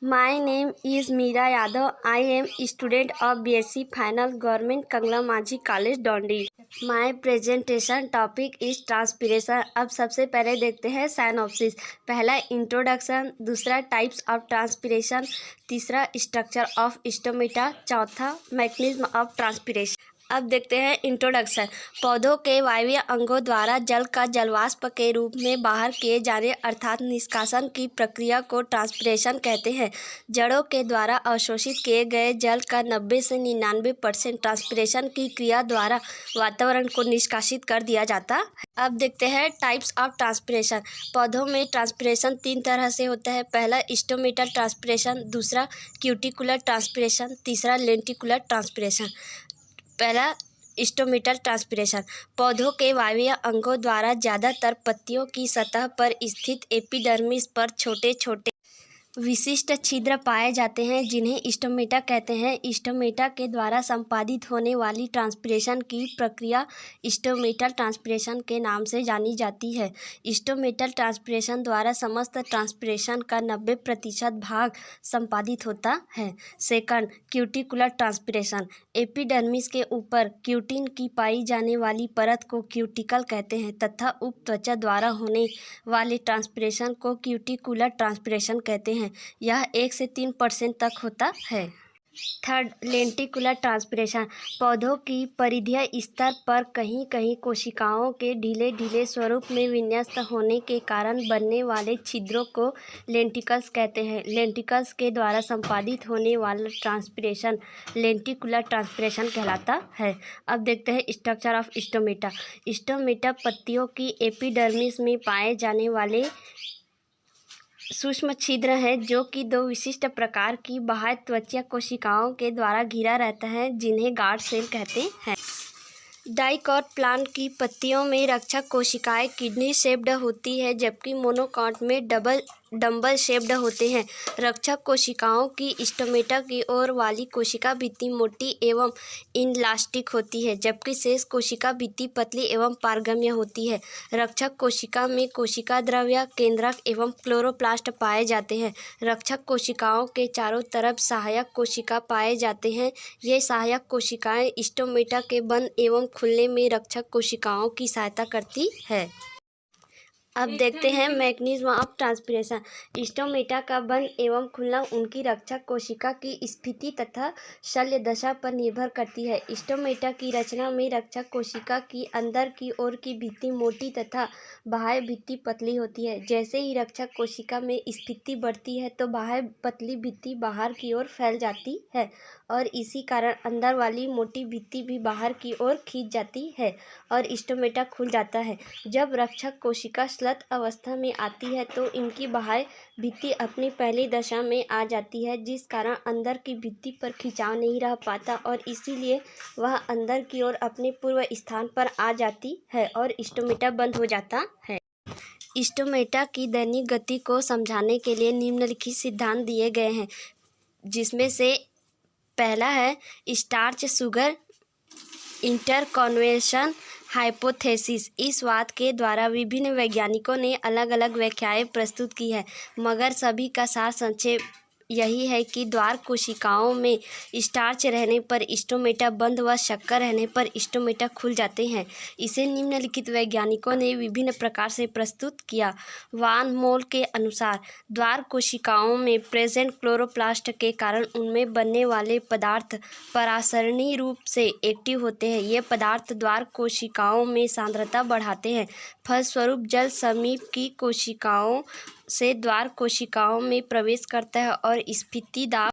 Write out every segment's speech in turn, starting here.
My name is Meera Yadav. I am student of BSc Final Government Kangla Majhi College Dondi. My presentation topic is transpiration. अब सबसे पहले देखते हैं synopsis. पहला introduction, दूसरा types of transpiration, तीसरा structure of stomata, चौथा mechanism of transpiration. अब देखते हैं इंट्रोडक्शन। पौधों के वायवीय अंगों द्वारा जल का जलवाष्प के रूप में बाहर किए जाने अर्थात निष्कासन की प्रक्रिया को ट्रांसपिरेशन कहते हैं। जड़ों के द्वारा अवशोषित किए गए जल का 90 से 99% ट्रांसपिरेशन की क्रिया द्वारा वातावरण को निष्कासित कर दिया जाता है। अब देखते हैं टाइप्स ऑफ ट्रांसपिरेशन। पौधों में ट्रांसपिरेशन 3 तरह से होता है। पहला स्टोमेटल ट्रांसपिरेशन, दूसरा क्यूटिकुलर ट्रांसपिरेशन, तीसरा लेंटिकुलर ट्रांसपिरेशन। पहला स्टोमेटल ट्रांसपिरेशन। पौधों के वायवीय अंगों द्वारा ज़्यादातर पत्तियों की सतह पर स्थित एपिडर्मिस पर छोटे छोटे विशिष्ट छिद्र पाए जाते हैं जिन्हें स्टोमेटा कहते हैं। स्टोमेटा के द्वारा संपादित होने वाली ट्रांसपिरेशन की प्रक्रिया स्टोमेटल ट्रांसपिरेशन के नाम से जानी जाती है। स्टोमेटल ट्रांसपिरेशन द्वारा समस्त ट्रांसपिरेशन का 90% भाग संपादित होता है। Second, cuticular transpiration. एपिडर्मिस के ऊपर क्यूटिन की पाई जाने वाली परत को क्यूटिकल कहते हैं तथा उपत्वचा द्वारा होने वाले ट्रांसपिरेशन को क्यूटिकुलर ट्रांसपिरेशन कहते हैं। यह 1 से 3% तक होता है। Third, lenticular transpiration. पौधों की परिधीय स्तर पर कहीं कहीं कोशिकाओं के ढीले ढीले स्वरूप में विन्यस्त होने के कारण बनने वाले छिद्रों को लेंटिकल्स कहते हैं। लेंटिकल्स के द्वारा संपादित होने वाला ट्रांसपिरेशन लेंटिकुलर ट्रांसपिरेशन कहलाता है। अब देखते हैं स्ट्रक्चर ऑफ स्टोमेटा। स्टोमेटा पत्तियों की एपिडर्मिस में पाए जाने वाले सूक्ष्म छिद्र है जो कि 2 विशिष्ट प्रकार की बाह्य त्वचा कोशिकाओं के द्वारा घिरा रहता है जिन्हें गार्ड सेल कहते हैं। डाइकॉट प्लांट की पत्तियों में रक्षक कोशिकाएं किडनी शेप्ड होती है जबकि मोनोकॉट में डंबल शेप्ड होते हैं। रक्षक कोशिकाओं की स्टोमेटा की ओर वाली कोशिका भित्ति मोटी एवं इनलास्टिक होती है जबकि शेष कोशिका भित्ति पतली एवं पारगम्य होती है। रक्षक कोशिका में कोशिका द्रव्य, केंद्रक एवं क्लोरोप्लास्ट पाए जाते हैं। रक्षक कोशिकाओं के चारों तरफ सहायक कोशिका पाए जाते हैं। ये सहायक कोशिकाएं स्टोमेटा के बंद एवं खुलने में रक्षक कोशिकाओं की सहायता करती है। अब देखते हैं मैकेनिज्म ऑफ ट्रांसपिरेशन। स्टोमेटा का बंद एवं खुलना उनकी रक्षक कोशिका की स्थिति तथा शल्य दशा पर निर्भर करती है। स्टोमेटा की रचना में रक्षक कोशिका की अंदर की ओर की भित्ति मोटी तथा बाह्य भित्ति पतली होती है। जैसे ही रक्षक कोशिका में स्थिति बढ़ती है तो बाह्य पतली भित्ति बाहर की ओर फैल जाती है और इसी कारण अंदर वाली मोटी भित्ति भी बाहर की ओर खींच जाती है और स्टोमेटा खुल जाता है। जब रक्षक कोशिका श्लथ अवस्था में आती है तो इनकी बाह्य भित्ति अपनी पहली दशा में आ जाती है जिस कारण अंदर की भित्ति पर खिंचाव नहीं रह पाता और इसीलिए वह अंदर की ओर अपने पूर्व स्थान पर आ जाती है और स्टोमेटा बंद हो जाता है। स्टोमेटा की दैनिक गति को समझाने के लिए निम्नलिखित सिद्धांत दिए गए हैं जिसमें से पहला है स्टार्च शुगर इंटरकन्वेंशन हाइपोथेसिस। इस बात के द्वारा विभिन्न वैज्ञानिकों ने अलग अलग व्याख्याएं प्रस्तुत की है मगर सभी का सार संक्षेप यही है कि द्वार कोशिकाओं में स्टार्च रहने पर स्टोमेटा बंद व शक्कर रहने पर स्टोमेटा खुल जाते हैं। इसे निम्नलिखित वैज्ञानिकों ने विभिन्न प्रकार से प्रस्तुत किया। वान मोल के अनुसार द्वार कोशिकाओं में प्रेजेंट क्लोरोप्लास्ट के कारण उनमें बनने वाले पदार्थ परासरणी रूप से एक्टिव होते हैं। ये पदार्थ द्वार कोशिकाओं में सांद्रता बढ़ाते हैं। फलस्वरूप जल समीप की कोशिकाओं से द्वार कोशिकाओं में प्रवेश करता है और स्फीति दाब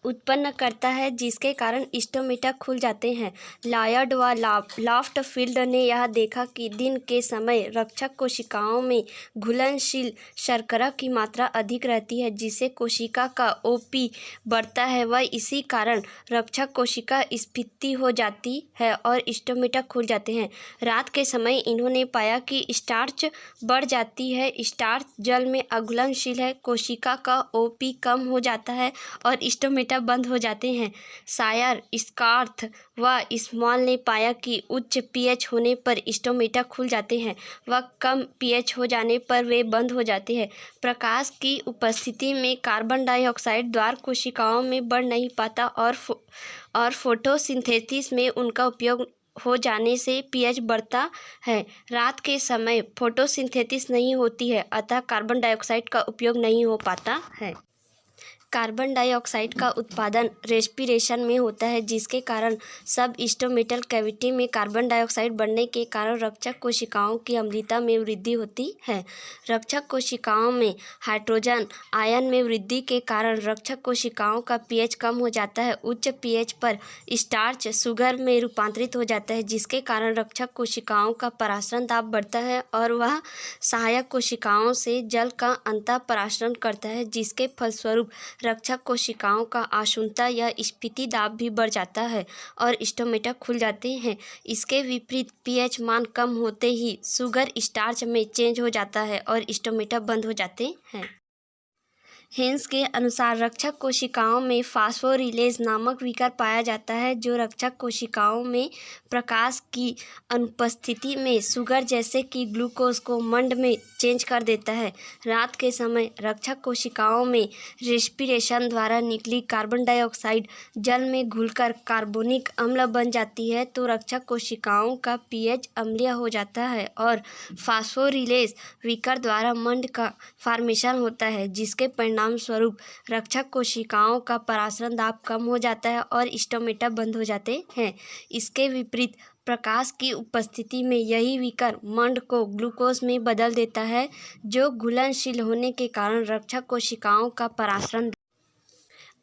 उत्पन्न करता है जिसके कारण स्टोमेटा खुल जाते हैं। लॉयड व लॉफ्टफील्ड ने यह देखा कि दिन के समय रक्षक कोशिकाओं में घुलनशील शर्करा की मात्रा अधिक रहती है जिससे कोशिका का ओपी बढ़ता है व इसी कारण रक्षक कोशिका स्फीति हो जाती है और स्टोमेटा खुल जाते हैं। रात के समय इन्होंने पाया कि स्टार्च बढ़ जाती है, स्टार्च जल में अघुलनशील है, कोशिका का ओपी कम हो जाता है और स्टोमेटा बंद हो जाते हैं। शायर, स्कार्थ व स्मॉल ने पाया कि उच्च पीएच होने पर स्टोमेटा खुल जाते हैं व कम पीएच हो जाने पर वे बंद हो जाते हैं। प्रकाश की उपस्थिति में कार्बन डाइऑक्साइड द्वार कोशिकाओं में बढ़ नहीं पाता और फोटोसिंथेसिस में उनका उपयोग हो जाने से पीएच बढ़ता है। रात के समय फोटोसिंथेसिस नहीं होती है, अतः कार्बन डाइऑक्साइड का उपयोग नहीं हो पाता है। कार्बन डाइऑक्साइड का उत्पादन रेस्पिरेशन में होता है, जिसके कारण सब स्टोमेटल कैविटी में कार्बन डाइऑक्साइड बढ़ने के कारण रक्षक कोशिकाओं की अम्लता में वृद्धि होती है। रक्षक कोशिकाओं में हाइड्रोजन आयन में वृद्धि के कारण रक्षक कोशिकाओं का पीएच कम हो जाता है। उच्च पीएच पर स्टार्च शुगर में रूपांतरित हो जाता है, जिसके कारण रक्षक कोशिकाओं का परासरण दाब बढ़ता है और वह सहायक कोशिकाओं से जल का अंतःपरासरण करता है, जिसके फलस्वरूप रक्षक कोशिकाओं का आशुन्नता या स्फीति दाब भी बढ़ जाता है और स्टोमेटा खुल जाते हैं। इसके विपरीत पीएच मान कम होते ही शुगर स्टार्च में चेंज हो जाता है और स्टोमेटा बंद हो जाते हैं। हेंस के अनुसार रक्षक कोशिकाओं में फास्फोरिलेज नामक विकार पाया जाता है, जो रक्षक कोशिकाओं में प्रकाश की अनुपस्थिति में शुगर जैसे कि ग्लूकोज को मंड में चेंज कर देता है। रात के समय रक्षक कोशिकाओं में रेस्पिरेशन द्वारा निकली कार्बन डाइऑक्साइड जल में घुलकर कार्बोनिक अम्ल बन जाती है, तो रक्षक कोशिकाओं का पीएच अम्लीय हो जाता है और फास्फोरिलेज विकार द्वारा मंड का फॉर्मेशन होता है, जिसके परिणाम स्वरूप रक्षक कोशिकाओं का परासरण दाब कम हो जाता है और स्टोमेटा बंद हो जाते हैं। इसके विपरीत प्रकाश की उपस्थिति में यही विकार मंड को ग्लूकोज में बदल देता है, जो घुलनशील होने के कारण रक्षक कोशिकाओं का परासरण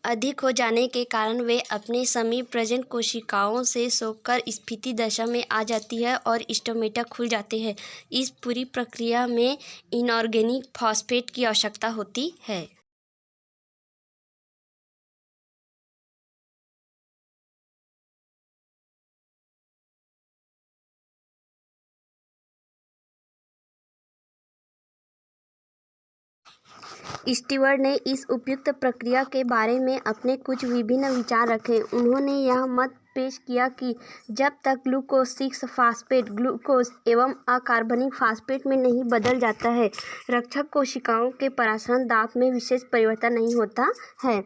अधिक हो जाने के कारण वे अपने समीप प्रेजेंट कोशिकाओं से सोखकर स्फीति दशा में आ जाती है और स्टोमेटा खुल जाते हैं। इस पूरी प्रक्रिया में इनऑर्गेनिक फॉस्फेट की आवश्यकता होती है। स्टीवर्ट ने इस उपयुक्त प्रक्रिया के बारे में अपने कुछ विभिन्न विचार रखे। उन्होंने यह मत पेश किया कि जब तक ग्लूकोज 6 फास्फेट ग्लूकोज एवं अकार्बनिक फास्फेट में नहीं बदल जाता है, रक्षक कोशिकाओं के परासरण दाब में विशेष परिवर्तन नहीं होता है।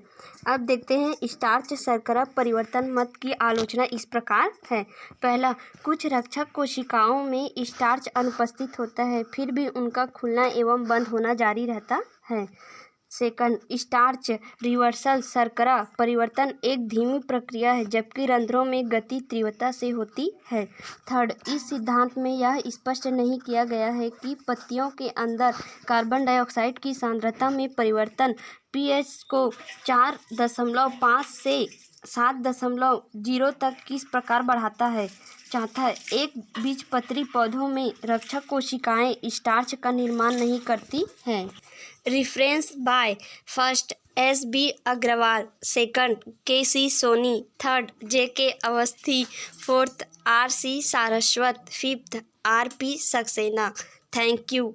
अब देखते हैं स्टार्च शर्करा परिवर्तन मत की आलोचना इस प्रकार है। पहला, कुछ रक्षक कोशिकाओं में स्टार्च अनुपस्थित होता है, फिर भी उनका खुलना एवं बंद होना जारी रहता है। सेकंड, स्टार्च रिवर्सल शर्करा परिवर्तन एक धीमी प्रक्रिया है, जबकि रंध्रों में गति तीव्रता से होती है। थर्ड, इस सिद्धांत में यह स्पष्ट नहीं किया गया है कि पत्तियों के अंदर कार्बन डाइऑक्साइड की सांद्रता में परिवर्तन पीएच को 4.5 से 7.0 तक किस प्रकार बढ़ाता है। चौथा, एक बीजपत्री पौधों में रक्षक कोशिकाएं स्टार्च का निर्माण नहीं करती हैं। Reference by first S B. Agarwal, second K C. Soni, third J K. Awasthi, fourth R C. Saraswat, fifth R P. Saxena. Thank you.